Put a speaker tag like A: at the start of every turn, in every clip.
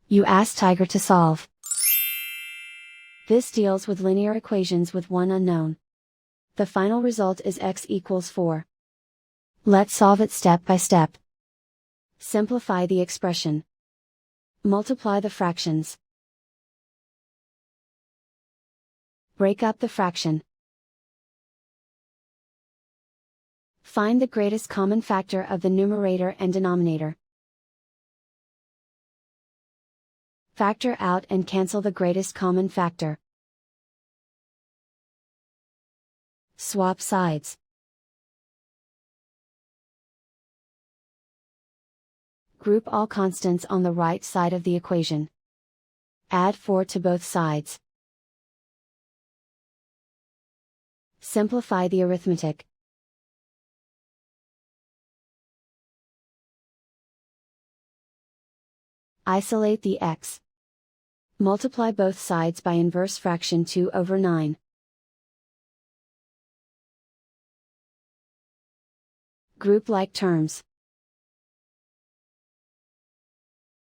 A: You ask Tiger to solve. This deals with linear equations with one unknown. The final result is x equals 4. Let's solve it step by step. Simplify the expression. Multiply the fractions. Break up the fraction. Find the greatest common factor of the numerator and denominator. Factor out and cancel the greatest common factor. Swap sides. Group all constants on the right side of the equation. Add 4 to both sides. Simplify the arithmetic. Isolate the x. Multiply both sides by inverse fraction 2 over 9. Group like terms.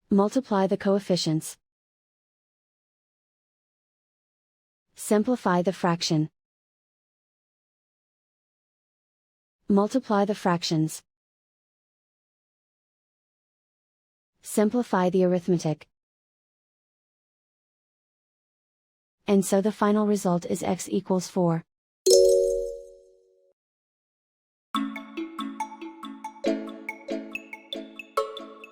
A: Multiply the coefficients. Simplify the fraction. Multiply the fractions. Simplify the arithmetic. And so the final result is x equals 4.